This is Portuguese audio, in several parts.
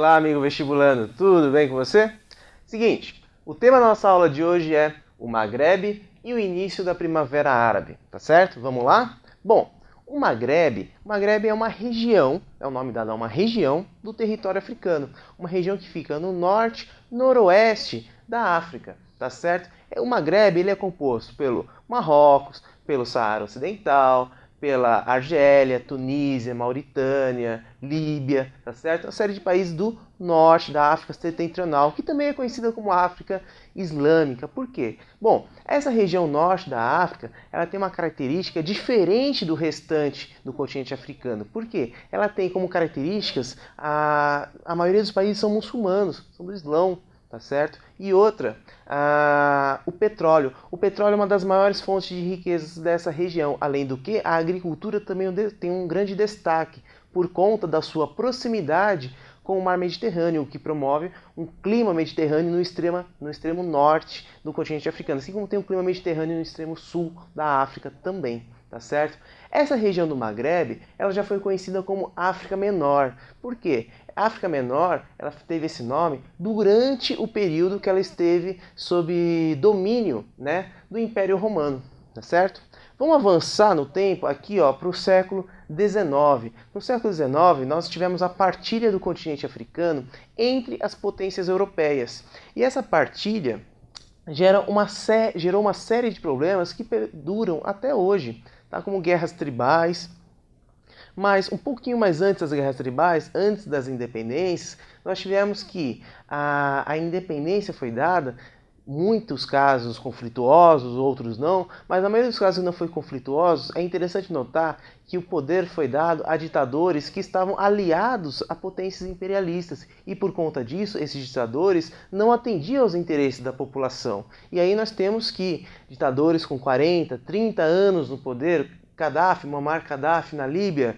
Olá, amigo vestibulando, tudo bem com você? Seguinte, o tema da nossa aula de hoje é o Maghreb e o início da Primavera Árabe, tá certo? Vamos lá? Bom, o Maghreb é uma região, é o nome dado a uma região do território africano, uma região que fica no norte, noroeste da África, tá certo? O Maghreb ele é composto pelo Marrocos, pelo Saara Ocidental, pela Argélia, Tunísia, Mauritânia, Líbia, tá certo? Uma série de países do norte da África Setentrional, que também é conhecida como África Islâmica. Por quê? Bom, essa região norte da África, ela tem uma característica diferente do restante do continente africano. Por quê? Ela tem como características a maioria dos países são muçulmanos, são do Islão, tá certo? E outra, o petróleo. O petróleo é uma das maiores fontes de riquezas dessa região. Além do que, a agricultura também tem um grande destaque por conta da sua proximidade com o mar Mediterrâneo, o que promove um clima mediterrâneo no extremo norte do continente africano, assim como tem um clima mediterrâneo no extremo sul da África também. Tá certo? Essa região do Maghreb, ela já foi conhecida como África Menor. Por quê? África Menor, ela teve esse nome durante o período que ela esteve sob domínio, né, do Império Romano, tá certo? Vamos avançar no tempo aqui, para o século XIX. No século XIX, nós tivemos a partilha do continente africano entre as potências europeias. E essa partilha gerou uma série de problemas que perduram até hoje, tá? Como guerras tribais. Mas um pouquinho mais antes das guerras tribais, antes das independências, nós tivemos que a independência foi dada, muitos casos conflituosos, outros não, mas na maioria dos casos que não foi conflituosos, é interessante notar que o poder foi dado a ditadores que estavam aliados a potências imperialistas e por conta disso, esses ditadores não atendiam aos interesses da população. E aí nós temos que ditadores com 40, 30 anos no poder, Muammar Gaddafi na Líbia,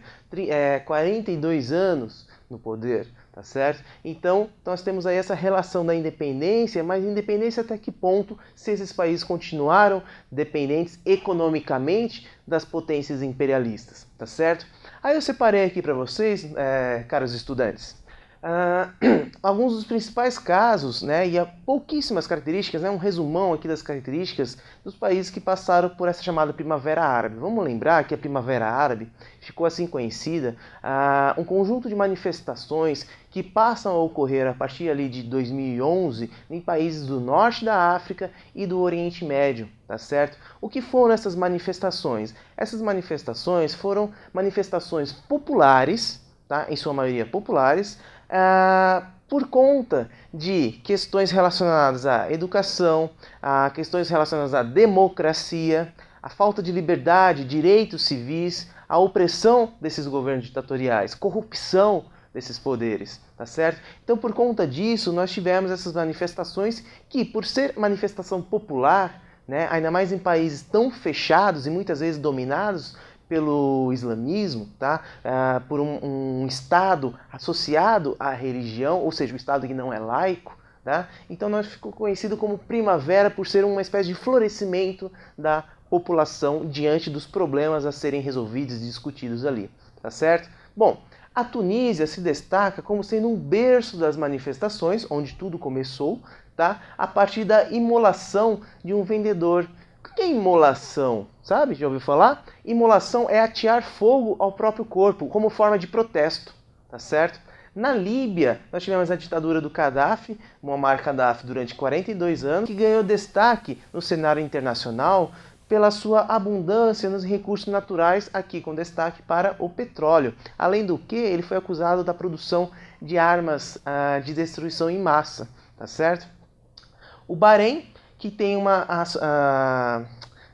42 anos no poder, tá certo? Então, nós temos aí essa relação da independência, mas independência até que ponto se esses países continuaram dependentes economicamente das potências imperialistas, tá certo? Aí eu separei aqui para vocês, caros estudantes, alguns dos principais casos, né, e há pouquíssimas características, né, um resumão aqui das características dos países que passaram por essa chamada Primavera Árabe. Vamos lembrar que a Primavera Árabe ficou assim conhecida, um conjunto de manifestações que passam a ocorrer a partir ali de 2011 em países do norte da África e do Oriente Médio, tá certo? O que foram essas manifestações? Essas manifestações foram manifestações populares, tá, em sua maioria populares, por conta de questões relacionadas à educação, a questões relacionadas à democracia, a falta de liberdade, direitos civis, a opressão desses governos ditatoriais, corrupção desses poderes, tá certo? Então, por conta disso, nós tivemos essas manifestações que, por ser manifestação popular, né, ainda mais em países tão fechados e muitas vezes dominados pelo islamismo, tá? Por um Estado associado à religião, ou seja, o Estado que não é laico, tá? Então nós ficou conhecido como primavera por ser uma espécie de florescimento da população diante dos problemas a serem resolvidos e discutidos ali, tá certo? Bom, a Tunísia se destaca como sendo um berço das manifestações, onde tudo começou, tá? A partir da imolação de um vendedor. O que é imolação? Sabe? Já ouviu falar? Imolação é atear fogo ao próprio corpo, como forma de protesto, tá certo? Na Líbia, nós tivemos a ditadura do Gaddafi, Muammar Gaddafi, durante 42 anos, que ganhou destaque no cenário internacional pela sua abundância nos recursos naturais, aqui com destaque para o petróleo. Além do que, ele foi acusado da produção de armas de destruição em massa, tá certo? O Bahrein, que tem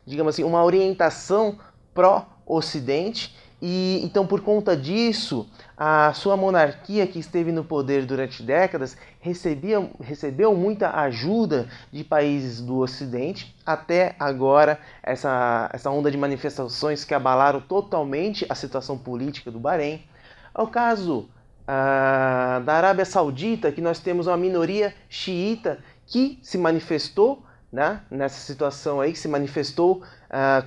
digamos assim, uma orientação pró-Ocidente, e então por conta disso, a sua monarquia, que esteve no poder durante décadas, recebeu muita ajuda de países do Ocidente, até agora essa onda de manifestações que abalaram totalmente a situação política do Bahrein. Ao caso da Arábia Saudita, que nós temos uma minoria xiita que se manifestou, né, nessa situação aí, que se manifestou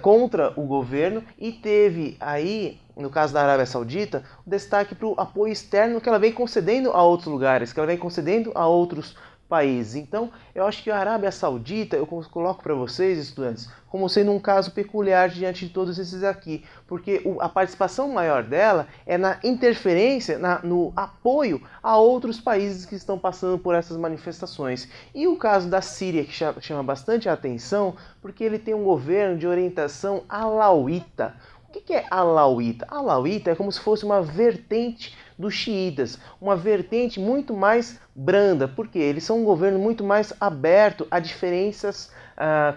contra o governo e teve aí no caso da Arábia Saudita, o destaque para o apoio externo que ela vem concedendo a outros lugares, que ela vem concedendo a outros países. Então, eu acho que a Arábia Saudita, eu coloco para vocês, estudantes, como sendo um caso peculiar diante de todos esses aqui, porque a participação maior dela é na interferência, no apoio a outros países que estão passando por essas manifestações. E o caso da Síria, que chama bastante a atenção, porque ele tem um governo de orientação alauíta. O que é alauíta? Alauíta é como se fosse uma vertente dos xiitas, uma vertente muito mais branda, porque eles são um governo muito mais aberto a diferenças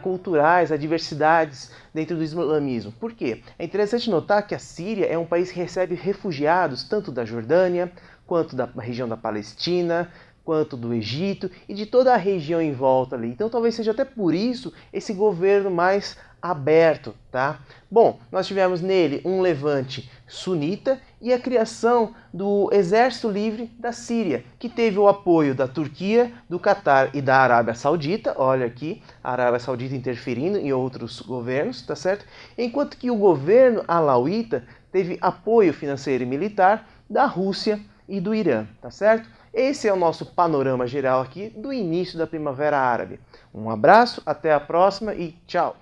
culturais, a diversidades dentro do islamismo. Por quê? É interessante notar que a Síria é um país que recebe refugiados tanto da Jordânia, quanto da região da Palestina, quanto do Egito e de toda a região em volta ali. Então talvez seja até por isso esse governo mais aberto, tá? Bom, nós tivemos nele um levante sunita e a criação do Exército Livre da Síria, que teve o apoio da Turquia, do Catar e da Arábia Saudita. Olha aqui, a Arábia Saudita interferindo em outros governos, tá certo? Enquanto que o governo alauíta teve apoio financeiro e militar da Rússia e do Irã, tá certo? Esse é o nosso panorama geral aqui do início da Primavera Árabe. Um abraço, até a próxima e tchau!